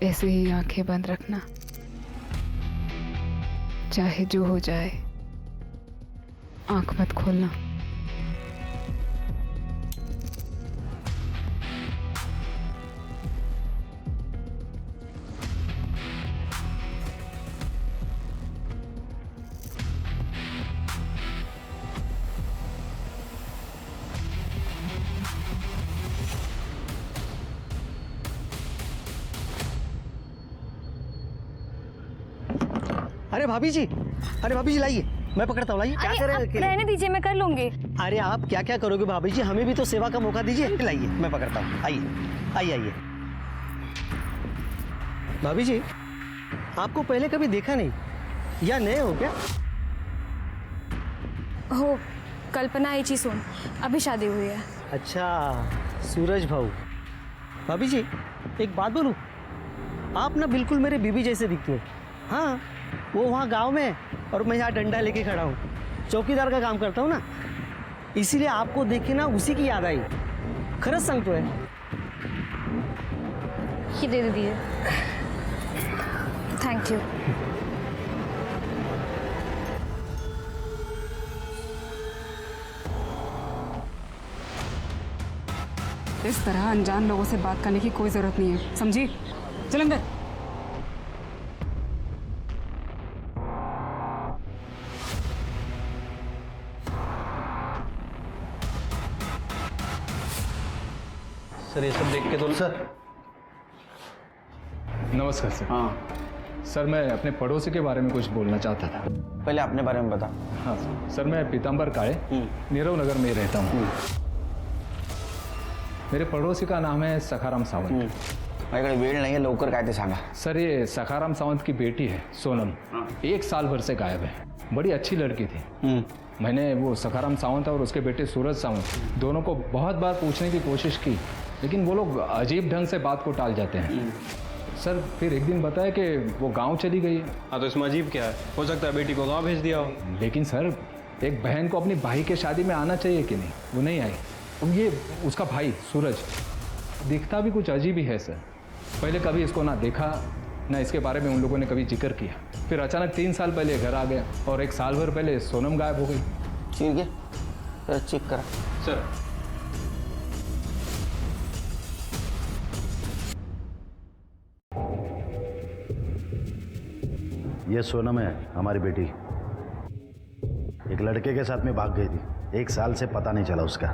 ऐसे ही आंखें बंद रखना, चाहे जो हो जाए आंख मत खोलना। अरे भाभी जी लाइए, मैं पकड़ता हूँ, लाइए। क्या कर रहे हैं? रहने दीजिए, मैं कर लूंगी। अरे आप क्या क्या करोगे भाभी जी, हमें भी तो सेवा का मौका दीजिए। लाइए, मैं पकड़ता हूँ, आइए आइए आइए। भाभी जी, आपको पहले कभी देखा नहीं या नए हो क्या? हो, कल्पना ही चीज सुन, अभी शादी हुई है। अच्छा, सूरज भाऊ। भाभी जी एक बात बोलूं, आप ना बिल्कुल मेरे बीबी जैसे दिखते हो। हाँ, वो वहाँ गांव में और मैं यहाँ डंडा लेके खड़ा हूँ, चौकीदार का काम करता हूँ ना, इसीलिए आपको देख के ना उसी की याद आई। खरंच सांगतोय। ये दे दीजिए। Thank you. इस तरह अनजान लोगों से बात करने की कोई जरूरत नहीं है, समझी? चल अंदर। सर ये सब देख के तो सर। नमस्कार सर। हाँ सर, मैं अपने पड़ोसी के बारे में कुछ बोलना चाहता था। पहले अपने बारे में बता। हाँ सर, मैं पीताम्बर काळे नीरव नगर में रहता हूँ। मेरे पड़ोसी का नाम है सखाराम सावंत। माझ्याकडे वेळ नाही आहे, लवकर काय ते सांगा। सर, ये सखाराम सावंत की बेटी है सोनम, 1 साल भर से गायब है। बड़ी अच्छी लड़की थी। मैंने वो सखाराम सावंत और उसके बेटे सूरज सावंत दोनों को बहुत बार पूछने की कोशिश की, लेकिन वो लोग अजीब ढंग से बात को टाल जाते हैं। सर, फिर एक दिन बताया कि वो गांव चली गई है। हाँ, तो इसमें अजीब क्या है? हो सकता है बेटी को गांव भेज दिया हो। लेकिन सर, एक बहन को अपनी भाई के शादी में आना चाहिए कि नहीं? वो नहीं आई। अब ये उसका भाई सूरज दिखता भी कुछ अजीब ही है सर। पहले कभी इसको ना देखा ना इसके बारे में उन लोगों ने कभी जिक्र किया। फिर अचानक 3 साल पहले घर आ गया और 1 साल भर पहले सोनम गायब हो गई। ठीक है, जरा चेक करा। सर, ये सोनम है, हमारी बेटी। एक लड़के के साथ में भाग गई थी, 1 साल से पता नहीं चला उसका।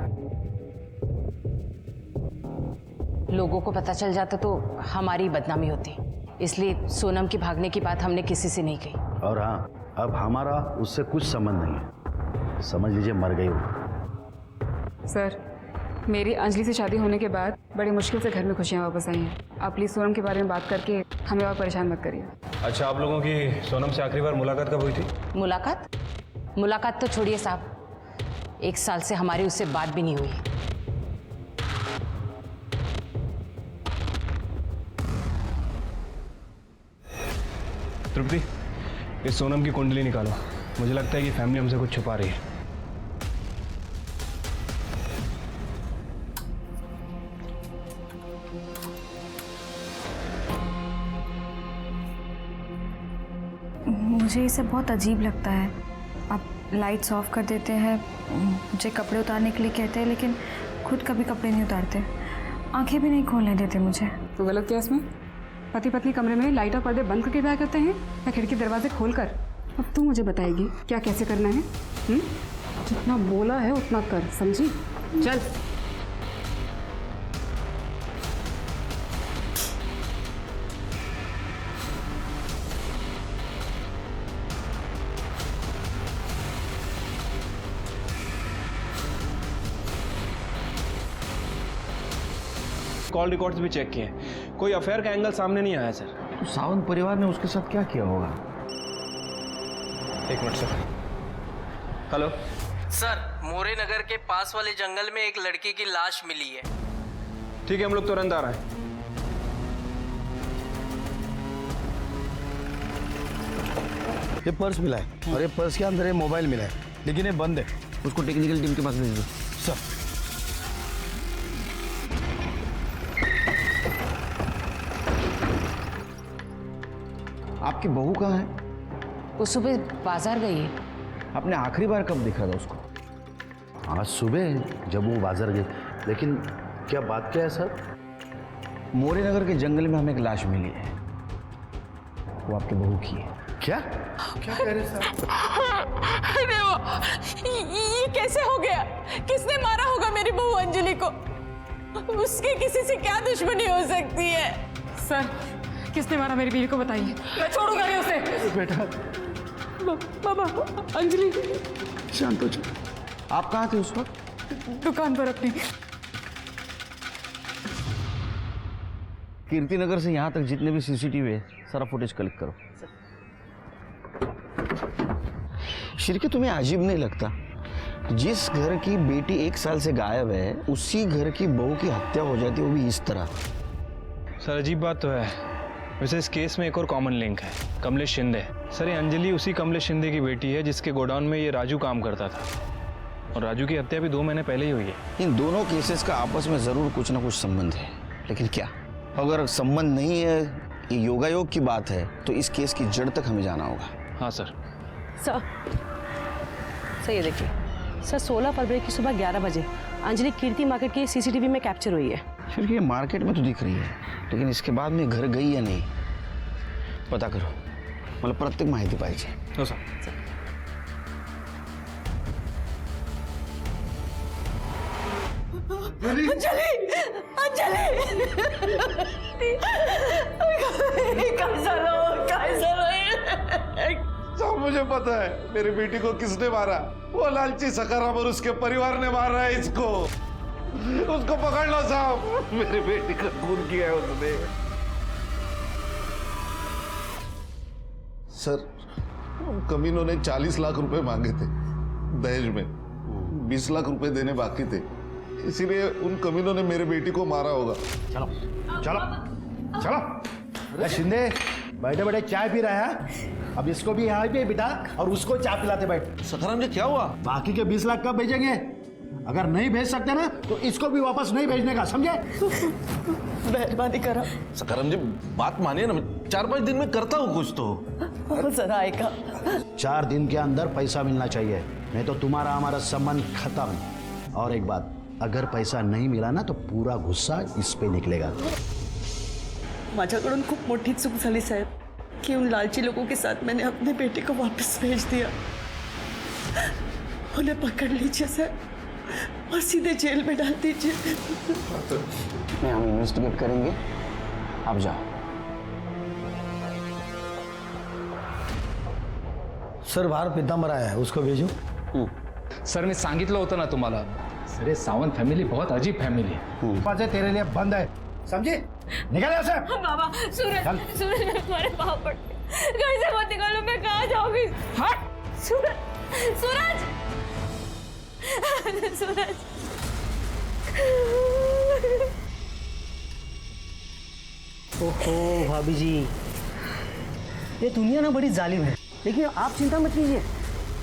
लोगों को पता चल जाता तो हमारी बदनामी होती, इसलिए सोनम की भागने की बात हमने किसी से नहीं कही। और हाँ, अब हमारा उससे कुछ संबंध नहीं है, समझ लीजिए मर गई वो। सर, मेरी अंजलि से शादी होने के बाद बड़ी मुश्किल से घर में खुशियाँ वापस आई हैं। आप प्लीज़ सोनम के बारे में बात करके हमें और परेशान मत करिए। अच्छा, आप लोगों की सोनम से आखिरी बार मुलाकात कब हुई थी? मुलाकात तो छोड़िए साहब, 1 साल से हमारी उससे बात भी नहीं हुई। तृप्ति, इस सोनम की कुंडली निकालो। मुझे लगता है कि फैमिली हमसे कुछ छुपा रही है। मुझे ये सब बहुत अजीब लगता है। आप लाइट्स ऑफ कर देते हैं, मुझे कपड़े उतारने के लिए कहते हैं, लेकिन खुद कभी कपड़े नहीं उतारते, आंखें भी नहीं खोलने देते मुझे। तो गलत क्या इसमें? पति पत्नी कमरे में लाइट और पर्दे बंद करके ब्याह करते हैं या खिड़की दरवाजे खोलकर? अब तू मुझे बताएगी क्या कैसे करना है? जितना बोला है उतना कर, समझी? चल। कॉल रिकॉर्ड्स भी चेक किए, कोई अफेयर का एंगल सामने नहीं आया सर। तो सावंत परिवार ने उसके साथ क्या किया होगा? 1 मिनट सर। हेलो सर, मोरे नगर के पास वाले जंगल में एक लड़की की लाश मिली है। ठीक है, हम लोग तुरंत आ रहे हैं। ये पर्स मिला है और ये पर्स के अंदर ये मोबाइल मिला है, लेकिन ये बंद है। उसको टेक्निकल टीम के पास भेज दो। सर, आपकी बहू कहाँ है? वो सुबह बाजार गई है। आपने आखिरी बार कब देखा था उसको? आज सुबह जब वो बाजार गए। लेकिन क्या बात क्या है सर? मोरे नगर के जंगल में हमें एक लाश मिली है, वो आपकी बहू की है। क्या क्या कह रहे सर? अरे वो ये कैसे हो गया? किसने मारा होगा मेरी बहू अंजलि को? उसकी किसी से क्या दुश्मनी हो सकती है? सर, किसने मारा मेरी बीवी को बताइए, मैं छोड़ूंगा नहीं उसे। बेटा बाबा, अंजलि शांत हो जाओ। आप कहाँ थे उस वक्त? दुकान पर अपनी। कीर्ति नगर से यहाँ तक जितने भी सीसीटीवी है सारा फुटेज कलेक्ट करो। शिरके, तुम्हें अजीब नहीं लगता जिस घर की बेटी 1 साल से गायब है उसी घर की बहू की हत्या हो जाती है, वो भी इस तरह? सर अजीब बात तो है। वैसे इस केस में एक और कॉमन लिंक है, कमलेश शिंदे। सर ये अंजलि उसी कमलेश शिंदे की बेटी है जिसके गोडाउन में ये राजू काम करता था, और राजू की हत्या भी 2 महीने पहले ही हुई है। इन दोनों केसेस का आपस में जरूर कुछ ना कुछ संबंध है, लेकिन क्या? अगर संबंध नहीं है, ये योगायोग की बात है, तो इस केस की जड़ तक हमें जाना होगा। हाँ सर। सर ये देखिए सर, 16 फरवरी की सुबह 11 बजे अंजलि कीर्ति मार्केट की सीसीटीवी में कैप्चर हुई है। फिर ये मार्केट में तो दिख रही है, लेकिन इसके बाद में घर गई या नहीं पता करो, मतलब प्रत्येक माहिती पाहिजे। हो सर। अंजलि, अंजलि, सब मुझे पता है मेरी बेटी को किसने मारा। वो लालची सखाराम और उसके परिवार ने मारा है इसको। उसको पकड़ लो साहब, मेरी बेटी का खून किया है उसने। सर, उन कमीनों ने 40 लाख रुपए मांगे थे दहेज में, 20 लाख रुपए देने बाकी थे, इसीलिए उन कमीनों ने मेरे बेटी को मारा होगा। चलो चलो चलो। अरे शिंदे, बैठे बैठे चाय पी रहा है, अब इसको भी यहाँ पे बिठा और उसको चाय पिलाते बैठ। सखाराम जी क्या हुआ? बाकी के 20 लाख कब भेजेंगे? अगर नहीं भेज सकते ना तो इसको भी वापस नहीं भेजने का, समझे? मेहरबानी करो सखाराम जी, बात मानिए ना, 4-5 दिन में करता हूँ कुछ तो। जरा आएगा। 4 दिन के अंदर पैसा मिलना चाहिए, नहीं तो तुम्हारा हमारा संबंध खत्म। और एक बात, अगर पैसा नहीं मिला ना तो पूरा गुस्सा इस पे निकलेगा। माझ्याकडून खूप मोठी चूक झाली साहेब कि उन लालची लोगों के साथ मैंने अपने बेटे को वापस भेज दिया। उन्हें पकड़ लीजिए सर और सीधे जेल में डाल दीजिए। नहीं, हम इन्वेस्टिगेट करेंगे, आप जाओ। सर बाहर पीतांबर आया है, उसको भेजू? सर मी सांगितलं होतं ना तुम्हाला, अरे सावंत फॅमिली बहुत अजीब फॅमिली है। दरवाजे तेरे लिए बंद है, समझे? निकल यहाँ से। बाबा, सूरज, सूरज मैं तुम्हारे पाँव पड़ती हूँ। घर से मत निकालो, मैं कहाँ जाऊंगी? हट! सूरज, सूरज, सूरज। ओहो भाभी जी, ये दुनिया ना बड़ी जालिम है, लेकिन आप चिंता मत कीजिए,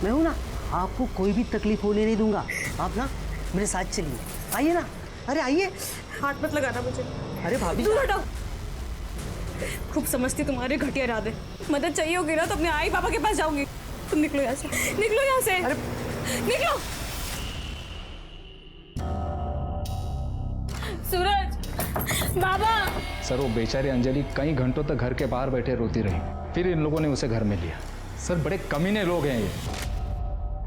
मैं हूं ना, आपको कोई भी तकलीफ होने नहीं दूंगा। आप ना मेरे साथ चलिए, आइए ना। अरे आइए। हाथ मत लगाना मुझे। अरे भाभी, दूर हटो। खूब समझती तुम्हारे घटिया इरादे। मदद चाहिए होगी ना तो अपने आई पापा के पास जाऊंगी। तुम निकलो यहाँ से, निकलो यहाँ से। अरे निकलो। सूरज, बाबा। सर वो बेचारी अंजलि कई घंटों तक घर के बाहर बैठे रोती रही, फिर इन लोगों ने उसे घर में लिया। सर बड़े कमीने लोग हैं ये।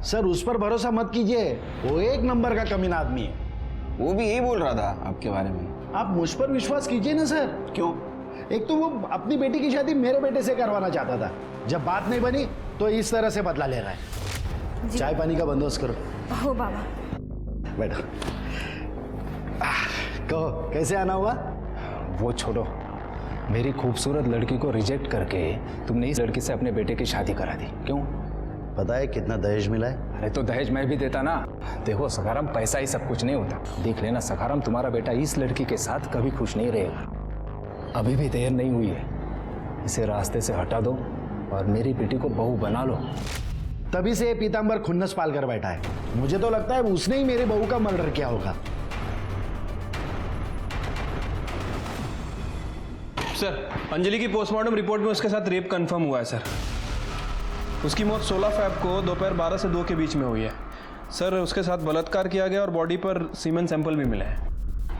सर उस पर भरोसा मत कीजिए, वो 1 नंबर का कमीना आदमी है। वो भी यही बोल रहा था आपके बारे में। आप मुझ पर विश्वास कीजिए ना सर। क्यों? एक तो वो अपनी बेटी की शादी मेरे बेटे से करवाना चाहता था, जब बात नहीं बनी तो इस तरह से बदला ले रहा है। चाय पानी का बंदोबस्त करो। हो बाबा। बैठो। कहो कैसे आना हुआ? वो छोड़ो, मेरी खूबसूरत लड़की को रिजेक्ट करके तुमने इस लड़की से अपने बेटे की शादी करा दी, क्यों? पता है कितना दहेज मिला है? अरे तो दहेज मैं भी देता ना। देखो सखाराम, पैसा ही सब कुछ नहीं होता। देख लेना सखाराम, तुम्हारा बेटा इस लड़की के साथ कभी खुश नहीं रहेगा। अभी भी देर नहीं हुई है, इसे रास्ते से हटा दो और मेरी बेटी को बहू बना लो। तभी से पीतांबर खुन्नस पाल कर बैठा है। मुझे तो लगता है उसने ही मेरे बहू का मर्डर किया होगा। सर, अंजलि की पोस्टमार्टम रिपोर्ट में उसके साथ रेप कंफर्म हुआ है सर। उसकी मौत 16 फ़रवरी को दोपहर 12 से 2 के बीच में हुई है सर। उसके साथ बलात्कार किया गया और बॉडी पर सीमेन सैंपल भी मिले हैं।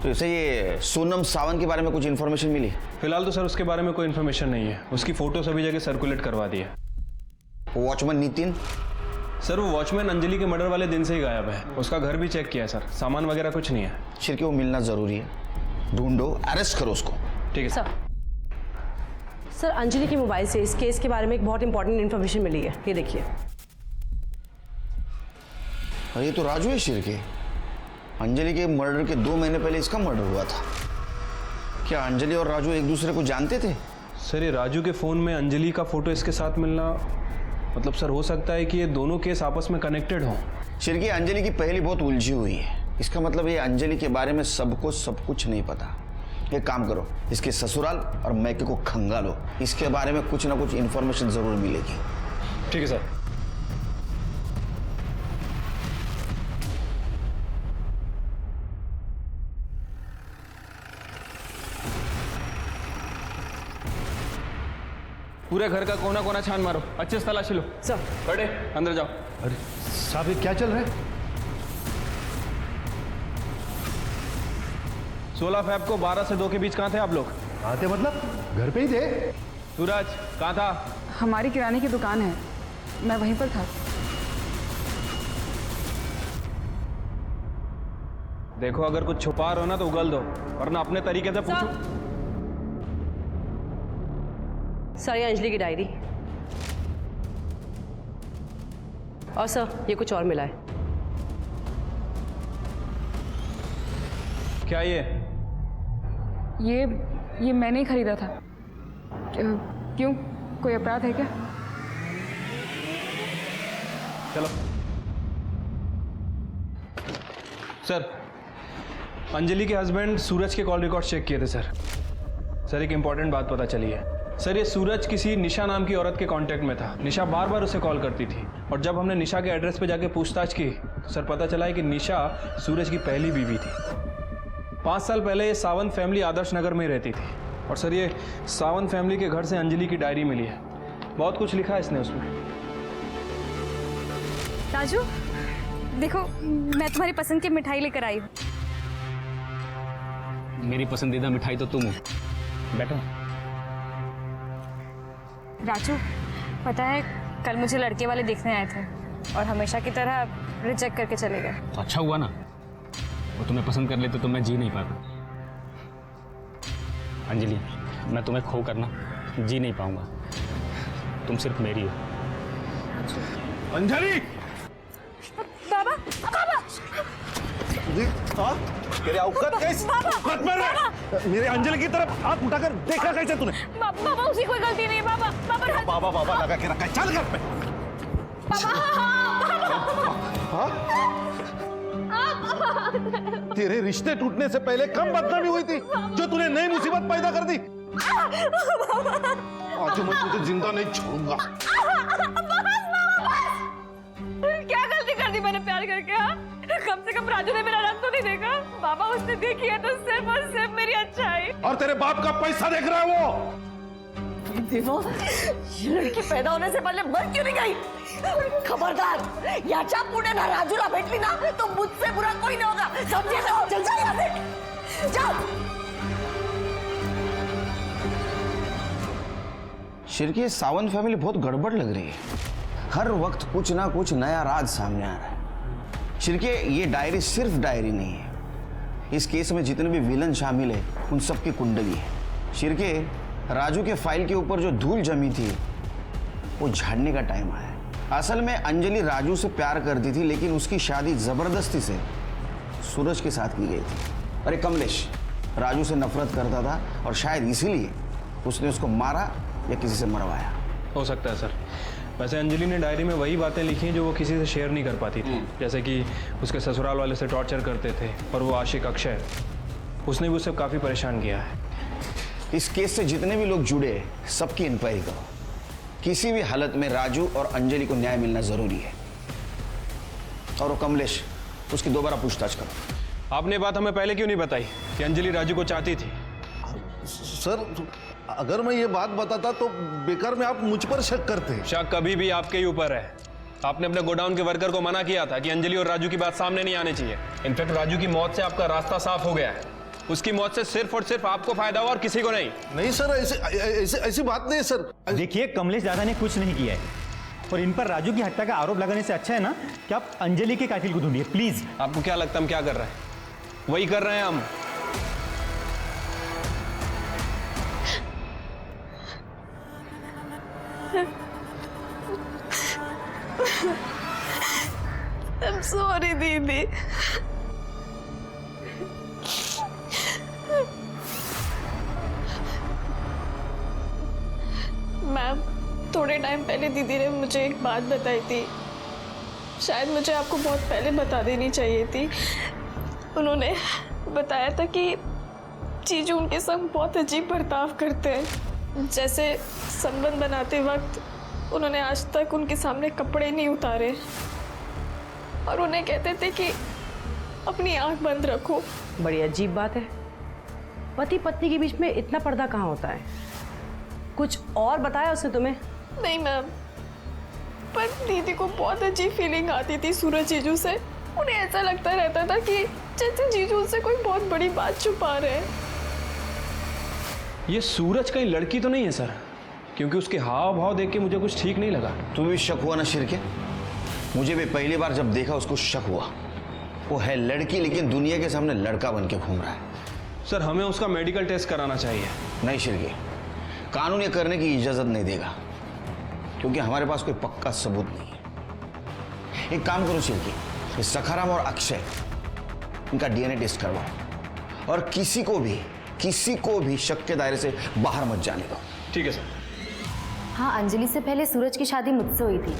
तो इसे ये सोनम सावंत के बारे में कुछ इन्फॉर्मेशन मिली? फिलहाल तो सर उसके बारे में कोई इन्फॉर्मेशन नहीं है। उसकी फ़ोटो सभी जगह सर्कुलेट करवा दी है। वॉचमैन नितिन? सर वो वॉचमैन अंजलि के मर्डर वाले दिन से ही गायब है। उसका घर भी चेक किया है सर, सामान वगैरह कुछ नहीं है। शिरके वो मिलना ज़रूरी है, ढूंढो, अरेस्ट करो उसको। ठीक है सर, अंजलि के मोबाइल से इस केस के बारे में एक बहुत इंपॉर्टेंट इन्फॉर्मेशन मिली है। ये देखिए। और ये तो राजू है शिरके। अंजलि के मर्डर के 2 महीने पहले इसका मर्डर हुआ था। क्या अंजलि और राजू एक दूसरे को जानते थे? सर ये राजू के फ़ोन में अंजलि का फ़ोटो इसके साथ मिलना, मतलब सर हो सकता है कि ये दोनों केस आपस में कनेक्टेड हों। शिरके, अंजलि की पहली बहुत उलझी हुई है। इसका मतलब ये अंजलि के बारे में सबको सब कुछ नहीं पता। एक काम करो, इसके ससुराल और मैके को खंगालो। इसके बारे में कुछ ना कुछ इन्फॉर्मेशन जरूर मिलेगी। ठीक है सर। पूरे घर का कोना कोना छान मारो, अच्छे से तलाशी लो। सर बड़े अंदर जाओ। अरे साहब, ये क्या चल रहा है? 16 फ़रवरी को 12 से 2 के बीच कहाँ थे आप लोग? कहाँ थे मतलब? घर पे ही थे। सूरज कहाँ था? हमारी किराने की दुकान है, मैं वहीं पर था। देखो अगर कुछ छुपा रहे हो ना तो उगल दो, वरना अपने तरीके से पूछो। सर ये अंजलि की डायरी, और सर ये कुछ और मिला है। क्या ये मैंने ही खरीदा था। क्यों, कोई अपराध है क्या? चलो सर, अंजलि के हस्बैंड सूरज के कॉल रिकॉर्ड चेक किए थे सर। सर एक इंपॉर्टेंट बात पता चली है सर। ये सूरज किसी निशा नाम की औरत के कांटेक्ट में था। निशा बार बार उसे कॉल करती थी, और जब हमने निशा के एड्रेस पे जाके पूछताछ की तो सर पता चला है कि निशा सूरज की पहली बीवी थी। 5 साल पहले ये सावंत फैमिली आदर्श नगर में रहती थी, और सर ये सावंत फैमिली के घर से अंजलि की डायरी मिली है। बहुत कुछ लिखा है इसने उसमें। राजू देखो, मैं तुम्हारी पसंद की मिठाई लेकर आई हूँ। मेरी पसंदीदा मिठाई तो तुम हो। बैठो। राजू, पता है कल मुझे लड़के वाले देखने आए थे और हमेशा की तरह रिजेक्ट करके चले गए। तो अच्छा हुआ ना, वो तुम्हें पसंद कर लेते तो मैं जी नहीं पाता। अंजलि, मैं तुम्हें खो कर ना जी नहीं पाऊंगा। तुम सिर्फ मेरी हो। अंजलि! बाबा, बाबा! तेरे औकात कैसे? औकात में रह! मेरे अंजलि की तरफ हाथ उठाकर देखा कैसे तूने? बाबा उसकी कोई गलती नहीं है। बाबा बाबा बाबा लगा के रखा है। चल घर पे। तेरे रिश्ते टूटने से पहले कम बदनामी हुई थी जो तूने नई मुसीबत पैदा कर दी। आज मैं तुझे जिंदा नहीं छोड़ूंगा। क्या गलती कर दी मैंने प्यार करके? हाँ, कम से कम राजू ने मेरा रंग तो नहीं देखा। बाबा उसने देखी है तो सिर्फ और सिर्फ मेरी अच्छाई। और तेरे बाप का पैसा देख रहा है वो। देखो, ये लड़की पैदा होने से पहले मर क्यों नहीं गई? खबरदार, याच्या पुढे ना राजूला भेटली ना तो मुझसे बुरा कोई नहीं होगा, समझे ना? चल जा यहाँ से, जाओ। शिरके, सावंत फैमिली बहुत गड़बड़ लग रही है। हर वक्त कुछ ना कुछ नया राज सामने आ रहा है। शिरके, ये डायरी सिर्फ डायरी नहीं है। इस केस में जितने भी विलन शामिल है उन सबकी कुंडली है। शिरके, राजू के फाइल के ऊपर जो धूल जमी थी वो झाड़ने का टाइम आया है। असल में अंजलि राजू से प्यार करती थी, लेकिन उसकी शादी जबरदस्ती से सूरज के साथ की गई थी। अरे कमलेश राजू से नफरत करता था और शायद इसीलिए उसने उसको मारा या किसी से मरवाया। हो सकता है सर। वैसे अंजलि ने डायरी में वही बातें लिखी हैं जो वो किसी से शेयर नहीं कर पाती थी, जैसे कि उसके ससुराल वाले से टॉर्चर करते थे, और वो आशिक अक्षय, उसने भी उसे काफ़ी परेशान किया है। इस केस से जितने भी लोग जुड़े हैं सबकी इंक्वायरी करो। किसी भी हालत में राजू और अंजलि को न्याय मिलना जरूरी है। और वो कमलेश, उसकी दोबारा पूछताछ करो। आपने बात हमें पहले क्यों नहीं बताई कि अंजलि राजू को चाहती थी? सर अगर मैं ये बात बताता तो बेकार में आप मुझ पर शक करते। शक कभी भी आपके ही ऊपर है। आपने अपने गोडाउन के वर्कर को मना किया था कि अंजलि और राजू की बात सामने नहीं आनी चाहिए। इनफैक्ट राजू की मौत से आपका रास्ता साफ हो गया है। उसकी मौत से सिर्फ और सिर्फ आपको फायदा हुआ और किसी को नहीं। नहीं सर, ऐसी बात नहीं है सर। देखिए कमलेश दादा ने कुछ नहीं किया है और इन पर राजू की हत्या का आरोप लगाने से अच्छा है ना कि आप अंजलि के कातिल को ढूंढिए प्लीज। आपको क्या लगता है हम क्या कर रहे हैं? वही कर रहे हैं हम। I'm sorry दीदी। मैम, थोड़े टाइम पहले दीदी ने मुझे एक बात बताई थी, शायद मुझे आपको बहुत पहले बता देनी चाहिए थी। उन्होंने बताया था कि जीजू उनके संग बहुत अजीब बर्ताव करते हैं। जैसे संबंध बनाते वक्त उन्होंने आज तक उनके सामने कपड़े नहीं उतारे और उन्हें कहते थे कि अपनी आंख बंद रखो। बड़ी अजीब बात है। पति पत्नी के बीच में इतना पर्दा कहाँ होता है? कुछ और बताया उसने तुम्हें? नहीं मैम, पर दीदी को बहुत अजीब फीलिंग आती थी सूरज जीजू से। उन्हें ऐसा लगता रहता था कि जैसे जीजू उनसे कोई बहुत बड़ी बात छुपा रहे हैं। ये सूरज कहीं लड़की तो नहीं है सर? क्योंकि उसके हाव भाव देख के मुझे कुछ ठीक नहीं लगा। तुम्हें भी शक हुआ ना शिरके? मुझे भी पहली बार जब देखा उसको शक हुआ। वो है लड़की लेकिन दुनिया के सामने लड़का बन के घूम रहा है। सर हमें उसका मेडिकल टेस्ट कराना चाहिए। नहीं शिरके, कानून ये करने की इजाजत नहीं देगा क्योंकि हमारे पास कोई पक्का सबूत नहीं है। एक काम करो शिरके, ये सखाराम और अक्षय इनका डीएनए टेस्ट करवाओ और किसी को भी शक के दायरे से बाहर मत जाने दो। ठीक है सर। हाँ, अंजलि से पहले सूरज की शादी मुझसे हुई थी,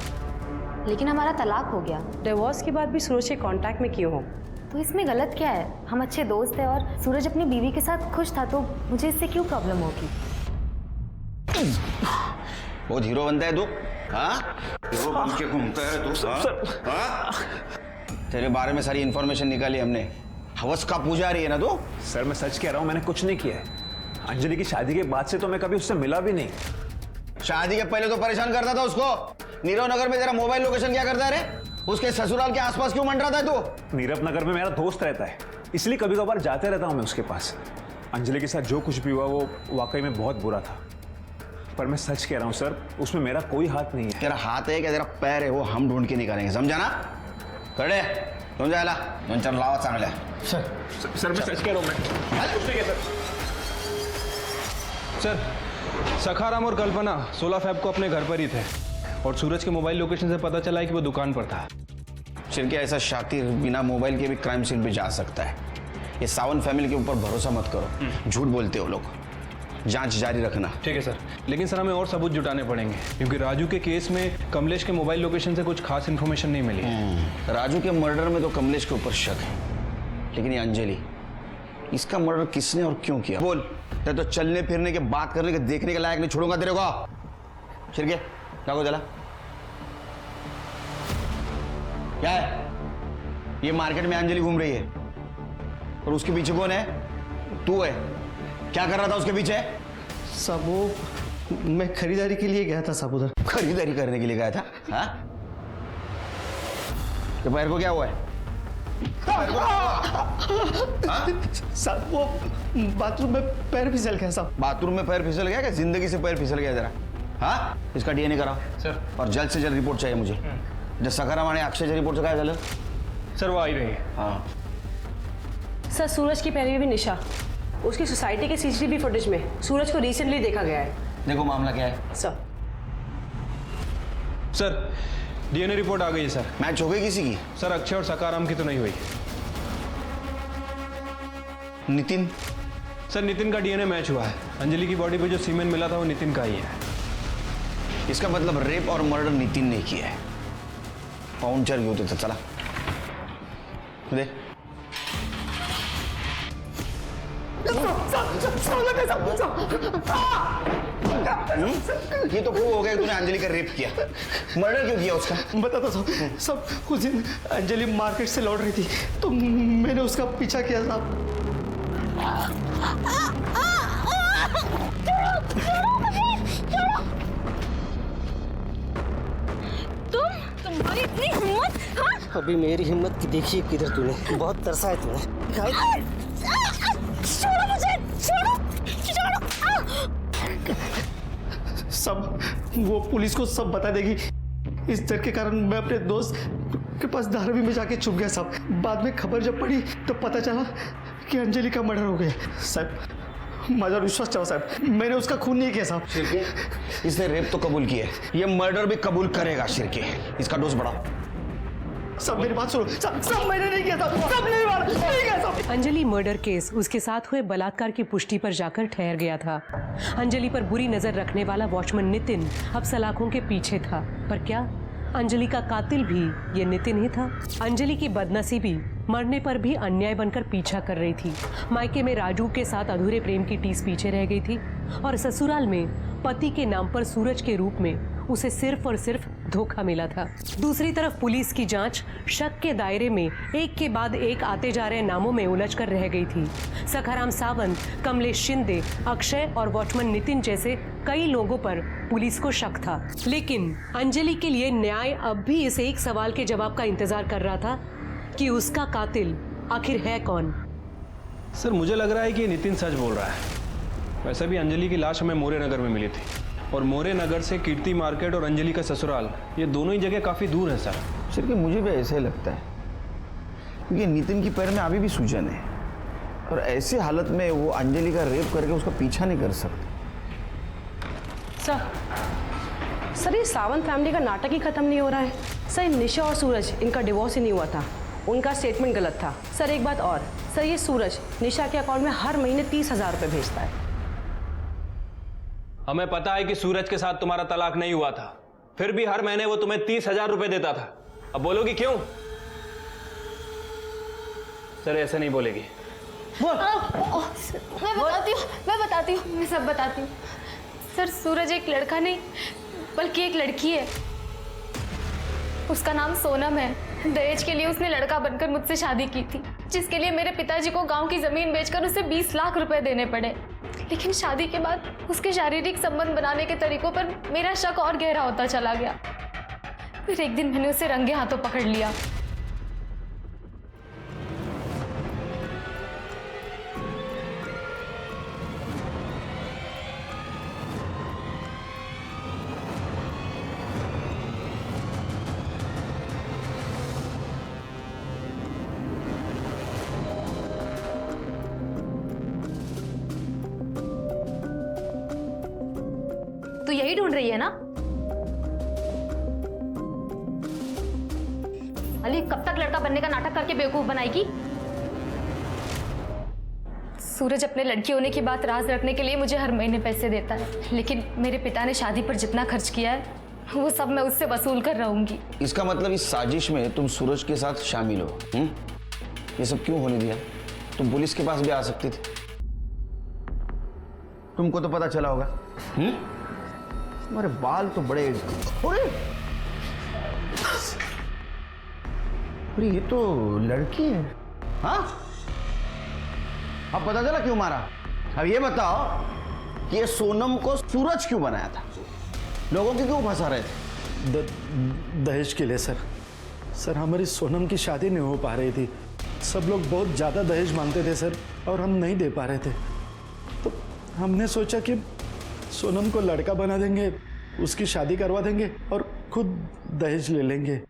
लेकिन हमारा तलाक हो गया। डिवोर्स के बाद भी सूरज के कांटेक्ट में क्यों हो? तो इसमें गलत क्या है? हम अच्छे दोस्त हैं और सूरज अपनी बीवी के साथ खुश था, तो मुझे इससे क्यों प्रॉब्लम होगी? बहुत हीरो बनता है तू, हाँ? हीरो बन के घूमता है तू, हाँ? तेरे बारे में सारी इंफॉर्मेशन निकाली हमने। हवस का पुजारी है ना तू? सर मैं सच कह रहा हूँ, मैंने कुछ नहीं किया है। अंजलि की शादी के बाद से तो मैं कभी उससे मिला भी नहीं। शादी के पहले तो परेशान करता था उसको। नीरव नगर में तेरा मोबाइल लोकेशन क्या करता है रे? उसके ससुराल के आसपास क्यों मंडरा था तू? नीरव नगर में मेरा दोस्त रहता है, इसलिए कभी कभार जाते रहता हूँ मैं उसके पास। अंजलि के साथ जो कुछ भी हुआ वो वाकई में बहुत बुरा था, पर मैं सच कह रहा हूँ सर, उसमें मेरा कोई हाथ नहीं है। तेरा हाथ है क्या तेरा पैर है वो हम ढूंढ के निकालेंगे, समझा ना? कड़े तुम जायला दोन चार लावा चांगल्या। सर मैं सच कह रहा हूँ, मैं कुछ नहीं किया सर। सखाराम और कल्पना 16 फेब को अपने घर पर ही थे और सूरज के मोबाइल लोकेशन से पता चला है कि वो दुकान पर था। शिरके ऐसा शातिर बिना मोबाइल के भी क्राइम सीन पे जा सकता है। ये सावन फैमिली के ऊपर भरोसा मत करो, झूठ बोलते हो लोग। जांच जारी रखना। ठीक है सर, लेकिन सर हमें और सबूत जुटाने पड़ेंगे क्योंकि राजू के केस में कमलेश के मोबाइल लोकेशन से कुछ खास इन्फॉर्मेशन नहीं मिली। राजू के मर्डर में तो कमलेश के ऊपर शक है, लेकिन ये अंजलि, इसका मर्डर किसने और क्यों किया? बोल। तेरे तो चलने फिरने के, बात करने के, देखने के लायक नहीं छोड़ूंगा तेरे को। शिरके क्या को चला? क्या है ये? मार्केट में अंजलि घूम रही है और उसके पीछे कौन है? तू है। क्या कर रहा था उसके पीछे? साहब वो मैं खरीदारी के लिए गया था साहब, उधर खरीदारी करने के लिए गया था? हाँ, तो पैर को क्या हुआ है? साहब वो बाथरूम में पैर फिसल गया साहब। बाथरूम में पैर फिसल गया? क्या जिंदगी से पैर फिसल गया जरा? हाँ, इसका डीएनए कराओ सर, और जल्द से जल्द रिपोर्ट चाहिए मुझे। जब सखाराम आणि अक्षय रिपोर्ट से क्या झालं? सर वो आई रही है। हाँ सर, सूरज की पहली भी निशा, उसकी सोसाइटी के सीसीटीवी फुटेज में सूरज को रिसेंटली देखा गया है। देखो मामला क्या है सर। डीएनए रिपोर्ट आ गई है सर। मैच हो गई किसी की? सर अक्षय और सखाराम की तो नहीं हुई। नितिन? सर नितिन का डीएनए मैच हुआ है। अंजलि की बॉडी पे जो सीमेन मिला था वो नितिन का ही है। इसका मतलब रेप और मर्डर नितिन ने किया है। पाउंचर घेऊ तिथं, चला दे। ये तो प्रूव हो गया कि तूने अंजलि का रेप किया। मर्डर क्यों किया उसका? बताता साहब। सब उस दिन अंजलि मार्केट से लौट रही थी तो मैंने उसका पीछा किया साहब। तुम्हारी इतनी हिम्मत? हाँ? अभी मेरी हिम्मत की देखिए किधर तूने, बहुत तरसा है तूने। छोड़ो मुझे, छोड़ो, छोड़ो। सब वो पुलिस को सब बता देगी। इस डर के कारण मैं अपने दोस्त के पास धारावी में जाके छुप गया साहब। बाद में खबर जब पड़ी तो पता चला कि अंजलि का मर्डर हो गया। साहब माझा विश्वास चाहो साहब, मैंने उसका खून नहीं किया साहब। शिर्के, इसने रेप तो कबूल किया है, ये मर्डर भी कबूल करेगा। शिर्के, इसका डोज बढ़ाओ। सब मेरी बात सुनो, सब मैंने नहीं किया था, सब नहीं मारा, नहीं किया सब। अंजलि मर्डर केस उसके साथ हुए बलात्कार की पुष्टि पर जाकर ठहर गया था। अंजलि पर बुरी नजर रखने वाला वॉचमैन नितिन अब सलाखों के पीछे था। पर क्या अंजलि का कातिल भी ये नितिन ही था? अंजलि की बदनसीबी मरने पर भी अन्याय बनकर पीछा कर रही थी। मायके में राजू के साथ अधूरे प्रेम की टीस पीछे रह गई थी और ससुराल में पति के नाम पर सूरज के रूप में उसे सिर्फ और सिर्फ धोखा मिला था। दूसरी तरफ पुलिस की जांच शक के दायरे में एक के बाद एक आते जा रहे नामों में उलझ कर रह गई थी। सखाराम सावंत, कमलेश शिंदे, अक्षय और वॉचमैन नितिन जैसे कई लोगों पर पुलिस को शक था। लेकिन अंजलि के लिए न्याय अब भी इस एक सवाल के जवाब का इंतजार कर रहा था कि उसका कातिल आखिर है कौन। सर मुझे लग रहा है कि नितिन सच बोल रहा है। वैसे भी अंजलि की लाश हमें मोरे नगर में मिली थी और मोरे नगर से कीर्ति मार्केट और अंजलि का ससुराल ये दोनों ही जगह काफ़ी दूर है सर। शिर्के, मुझे भी ऐसे ही लगता है क्योंकि नितिन की पैर में अभी भी सूजन है और ऐसी हालत में वो अंजलि का रेप करके उसका पीछा नहीं कर सकते। सर ये सावंत फैमिली का नाटक ही खत्म नहीं हो रहा है। सर निशा और सूरज, इनका डिवोर्स ही नहीं हुआ था, उनका स्टेटमेंट गलत था। सर एक बात और, सर ये सूरज निशा के अकाउंट में हर महीने 30,000 रुपये भेजता है। हमें पता है कि सूरज के साथ तुम्हारा तलाक नहीं हुआ था, फिर भी हर महीने वो तुम्हें 30,000 रुपये देता था। अब बोलोगी क्यों? सर ऐसे नहीं बोलेगी। मैं बताती हूँ, मैं सब बताती हूँ। सर सूरज एक लड़का नहीं बल्कि एक लड़की है। उसका नाम सोनम है। दहेज के लिए उसने लड़का बनकर मुझसे शादी की थी, जिसके लिए मेरे पिताजी को गांव की जमीन बेचकर उसे 20 लाख रुपए देने पड़े। लेकिन शादी के बाद उसके शारीरिक संबंध बनाने के तरीकों पर मेरा शक और गहरा होता चला गया। फिर एक दिन मैंने उसे रंगे हाथों पकड़ लिया। तो यही ढूंढ रही है ना? अली कब तक लड़का बनने का नाटक करके बेवकूफ बनाएगी? सूरज अपने लड़की होने की बात राज रखने के लिए मुझे हर महीने पैसे देता है, लेकिन मेरे पिता ने शादी पर जितना खर्च किया है वो सब मैं उससे वसूल कर रहूंगी। इसका मतलब इस साजिश में तुम सूरज के साथ शामिल हो। ये सब क्यों होने दिया? तुम पुलिस के पास भी आ सकती थी, तुमको तो पता चला होगा। तुम्हारे बाल तो बड़े, अरे ये तो लड़की है। हाँ, अब पता चला क्यों मारा? अब ये बताओ कि ये सोनम को सूरज क्यों बनाया था? लोगों की क्यों फंसा रहे थे? दहेज के लिए सर हमारी सोनम की शादी नहीं हो पा रही थी। सब लोग बहुत ज़्यादा दहेज मांगते थे सर, और हम नहीं दे पा रहे थे। तो हमने सोचा कि सोनम को लड़का बना देंगे, उसकी शादी करवा देंगे और खुद दहेज ले लेंगे।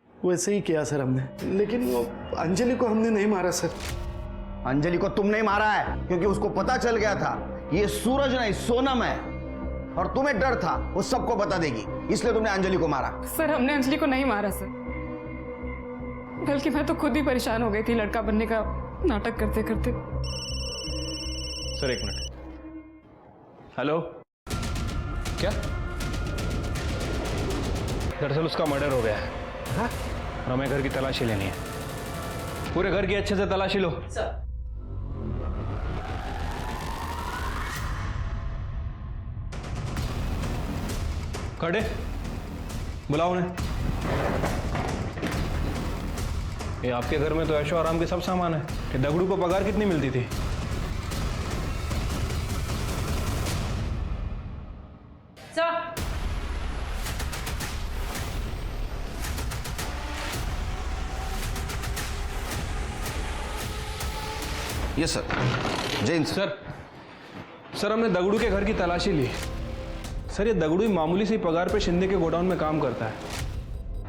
वैसे ही किया सर हमने, लेकिन वो अंजलि को हमने नहीं मारा सर। अंजलि को तुम नहीं मारा है क्योंकि उसको पता चल गया था ये सूरज नहीं सोनम है, और तुम्हें डर था वो सबको बता देगी, इसलिए तुमने अंजलि को मारा। सर हमने अंजलि को नहीं मारा सर, बल्कि मैं तो खुद ही परेशान हो गई थी लड़का बनने का नाटक करते करते। सर एक मिनट। हेलो, क्या? दरअसल उसका मर्डर हो गया है। हाँ? और हमें घर की तलाशी लेनी है। पूरे घर की अच्छे से तलाशी लो। सर। खड़े, बुलाओ उन्हें। ये आपके घर में तो ऐशो आराम के सब सामान है। ये दगड़ू को पगार कितनी मिलती थी? Yes sir. जैन सर हमने दगड़ू के घर की तलाशी ली। सर ये दगड़ू मामूली सी पगार पे शिंदे के गोडाउन में काम करता है,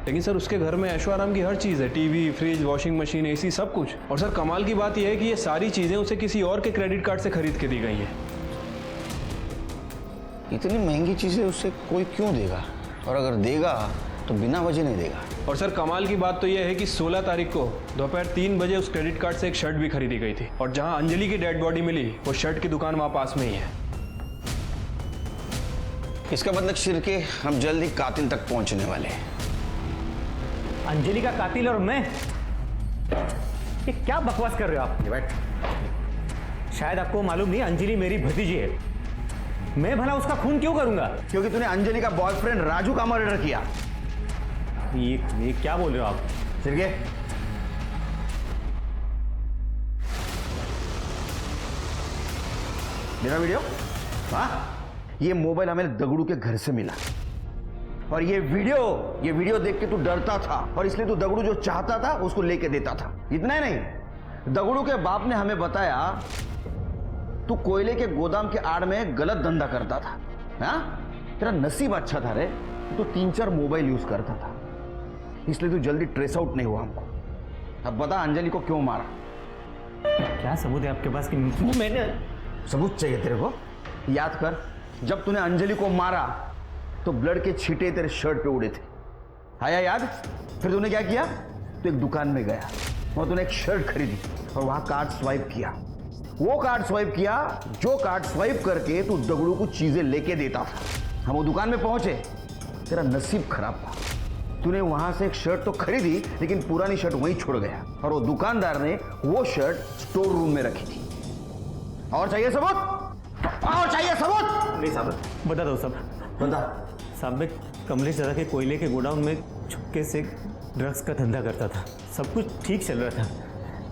लेकिन सर उसके घर में ऐशो आराम की हर चीज़ है, TV, fridge, washing machine, AC, सब कुछ। और सर कमाल की बात यह है कि ये सारी चीज़ें उसे किसी और के क्रेडिट कार्ड से खरीद के दी गई हैं। इतनी महंगी चीज़ें उससे कोई क्यों देगा, और अगर देगा तो बिना वजह नहीं देगा। और सर कमाल की बात तो यह है कि 16 तारीख को दोपहर 3 बजे उस क्रेडिट कार्ड से एक शर्ट भी खरीदी गई थी, और जहां अंजलि की डेड बॉडी मिली वो शर्ट की दुकान वहां पास में ही है। इसका मतलब शिरके हम जल्द ही कातिल तक पहुंचने वाले हैं। अंजलि का कातिल और मैं? ये क्या बकवास कर रहे हो आप? शायद आपको मालूम नहीं, अंजलि मेरी भतीजी है। मैं भला उसका खून क्यों करूंगा? क्योंकि तूने अंजलि का बॉयफ्रेंड राजू का मर्डर किया। ये क्या बोल रहे हो आप? शिरके, मेरा वीडियो? हाँ, ये मोबाइल हमें दगड़ू के घर से मिला, और ये वीडियो देख के तू डरता था, और इसलिए तू दगड़ू जो चाहता था उसको लेके देता था। इतना ही नहीं, दगड़ू के बाप ने हमें बताया तू कोयले के गोदाम के आड़ में गलत धंधा करता था। हाँ, तेरा नसीब अच्छा था रे, तू 3-4 मोबाइल यूज करता था, इसलिए तू जल्दी ट्रेस आउट नहीं हुआ हमको। अब बता अंजलि को क्यों मारा? क्या सबूत है आपके पास कि मैंने? सबूत चाहिए तेरे को? याद कर, जब तूने अंजलि को मारा तो ब्लड के छींटे तेरे शर्ट पे उड़े थे, आया याद? फिर तूने क्या किया? तू एक दुकान में गया और तूने एक शर्ट खरीदी और वहां कार्ड स्वाइप किया। वो कार्ड स्वाइप किया जो कार्ड स्वाइप करके तू दगड़ू को चीजें लेके देता था। हम वो दुकान में पहुंचे, तेरा नसीब खराब था, तूने वहां से एक शर्ट तो खरीदी लेकिन पुरानी शर्ट वहीं छोड़ गया, और वो दुकानदार ने वो शर्ट स्टोर रूम में रखी थी। और चाहिए सबूत? और चाहिए सबूत? नहीं साहब, बता दो सब। बता साहब, मैं कमलेश दादा के कोयले के गोडाउन में छुपके से ड्रग्स का धंधा करता था। सब कुछ ठीक चल रहा था,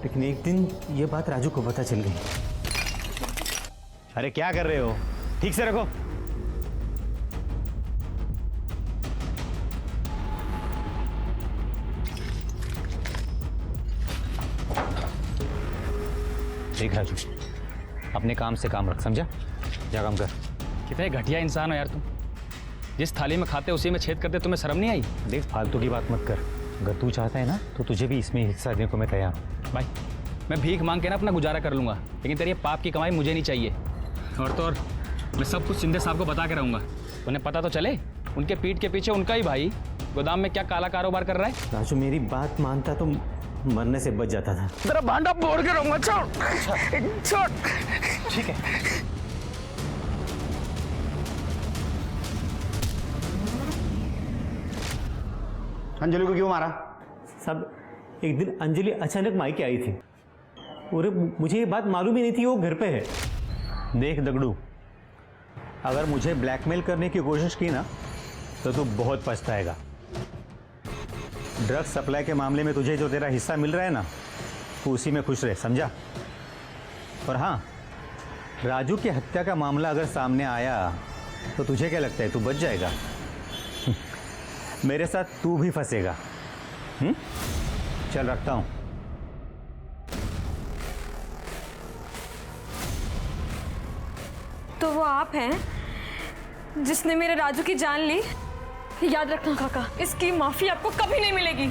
लेकिन एक दिन ये बात राजू को पता चल गई। अरे क्या कर रहे हो? ठीक से रखो। देख राजू, अपने काम से काम रख, समझा? जा काम कर। कितने घटिया इंसान हो यार तुम। जिस थाली में खाते उसी में छेद करते, तुम्हें शर्म नहीं आई? देख, फालतू की बात मत कर। अगर तू चाहता है ना तो तुझे भी इसमें हिस्सा देने को मैं तैयार हूँ। भाई, मैं भीख मांग के ना अपना गुजारा कर लूँगा, लेकिन तेरी पाप की कमाई मुझे नहीं चाहिए। और तो और मैं सब कुछ शिंदे साहब को बता के रहूँगा। उन्हें पता तो चले उनके पीठ के पीछे उनका ही भाई गोदाम में क्या काला कारोबार कर रहा है। राजू, मेरी बात मानता तो मरने से बच जाता था। तेरा भांडा फोड़ के रहूँगा। छोड़ छोड़। ठीक है। अंजलि को क्यों मारा? सब एक दिन अंजलि अचानक मायके आई थी और मुझे ये बात मालूम ही नहीं थी वो घर पे है। देख दगड़ू, अगर मुझे ब्लैकमेल करने की कोशिश की ना तो तू बहुत पछताएगा। ड्रग्स सप्लाई के मामले में तुझे जो तेरा हिस्सा मिल रहा है ना, तू उसी में खुश रहे, समझा? और हाँ, राजू की हत्या का मामला अगर सामने आया तो तुझे क्या लगता है तू बच जाएगा? मेरे साथ तू भी फंसेगा। चल रखता हूं। तो वो आप हैं जिसने मेरे राजू की जान ली? याद रखना काका, इसकी माफी आपको कभी नहीं मिलेगी।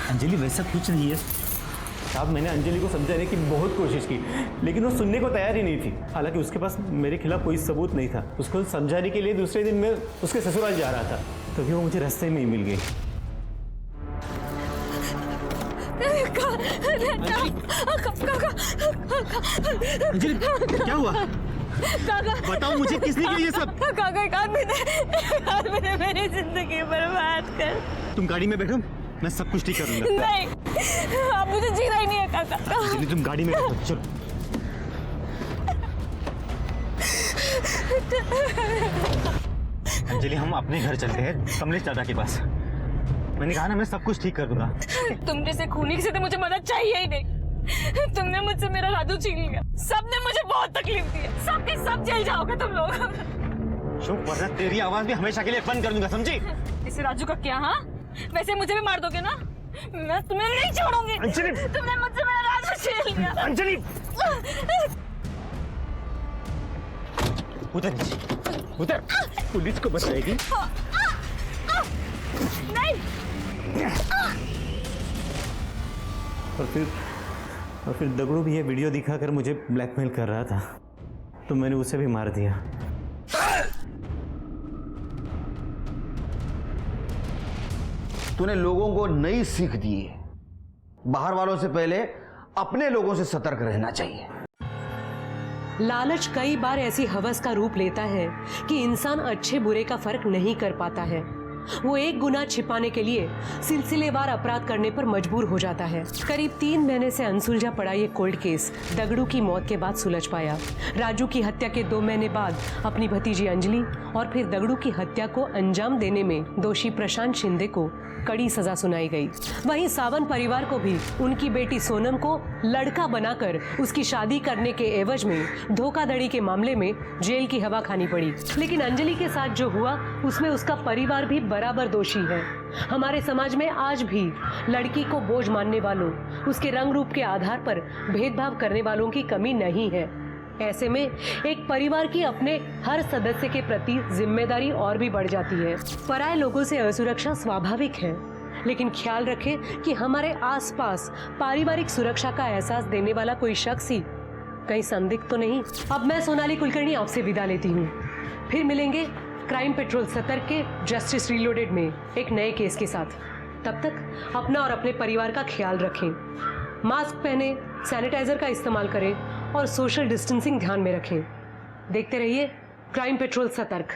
अंजलि, वैसा कुछ नहीं है साहब। मैंने अंजलि को समझाने की बहुत कोशिश की, लेकिन वो सुनने को तैयार ही नहीं थी। हालांकि उसके पास मेरे खिलाफ कोई सबूत नहीं था। उसको समझाने के लिए दूसरे दिन मैं उसके ससुराल जा रहा था, तभी वो मुझे रास्ते में ही मिल गई। अंजलि, क्या हुआ? काका बताओ मुझे, किसने किया ये सब? काका, एक आदमी ने मेरी जिंदगी बर्बाद कर। तुम गाड़ी में बैठो, मैं सब कुछ ठीक करूंगा। नहीं, अब मुझे जीना ही नहीं है काका। अंजलि, तुम गाड़ी में बैठो, चलो। अंजलि, हम अपने घर चलते हैं, कमलेश दादा के पास। मैंने कहा ना, मैं सब कुछ ठीक कर दूंगा। तुम जैसे खूनी से तो मुझे मदद चाहिए ही नहीं। तुमने मुझसे मेरा राजू छीन लिया। सबने मुझे बहुत तकलीफ दी है। सबके सब जेल जाओगे तुम लोग। चुप, वरना तेरी आवाज भी हमेशा के लिए बंद कर दूंगा, समझी? इसे राजू का क्या? हाँ, वैसे मुझे भी मार दोगे ना? मैं तुम्हें नहीं छोड़ूंगी। अंजलि, तुमने मुझसे मेरा राजू छीन लिया। अंजलि, उधर उधर, पुलिस को बताएगी। नहीं। और फिर दगड़ू भी ये वीडियो दिखाकर मुझे ब्लैकमेल कर रहा था, तो मैंने उसे भी मार दिया। तूने लोगों को नई सीख दी है। बाहर वालों से पहले अपने लोगों से सतर्क रहना चाहिए। लालच कई बार ऐसी हवस का रूप लेता है कि इंसान अच्छे बुरे का फर्क नहीं कर पाता है। वो एक गुनाह छिपाने के लिए सिलसिलेवार अपराध करने पर मजबूर हो जाता है। करीब 3 महीने से अनसुलझा पड़ा ये कोल्ड केस दगड़ू की मौत के बाद सुलझ पाया। राजू की हत्या के 2 महीने बाद अपनी भतीजी अंजलि और फिर दगड़ू की हत्या को अंजाम देने में दोषी प्रशांत शिंदे को कड़ी सजा सुनाई गई। वहीं सावंत परिवार को भी उनकी बेटी सोनम को लड़का बनाकर उसकी शादी करने के एवज में धोखाधड़ी के मामले में जेल की हवा खानी पड़ी। लेकिन अंजलि के साथ जो हुआ उसमें उसका परिवार भी बराबर दोषी है। हमारे समाज में आज भी लड़की को बोझ मानने वालों, उसके रंग रूप के आधार पर भेदभाव करने वालों की कमी नहीं है। ऐसे में एक परिवार की अपने हर सदस्य के प्रति जिम्मेदारी और भी बढ़ जाती है। पराये लोगों से असुरक्षा स्वाभाविक है, लेकिन ख्याल रखें कि हमारे आसपास पारिवारिक सुरक्षा का एहसास देने वाला कोई शख्स ही कहीं संदिग्ध तो नहीं। अब मैं सोनाली कुलकर्णी आपसे विदा लेती हूँ। फिर मिलेंगे क्राइम पेट्रोल सतर्क के जस्टिस रीलोडेड में एक नए केस के साथ। तब तक अपना और अपने परिवार का ख्याल रखें, मास्क पहने, सैनिटाइजर का इस्तेमाल करें और सोशल डिस्टेंसिंग ध्यान में रखें। देखते रहिए क्राइम पेट्रोल सतर्क।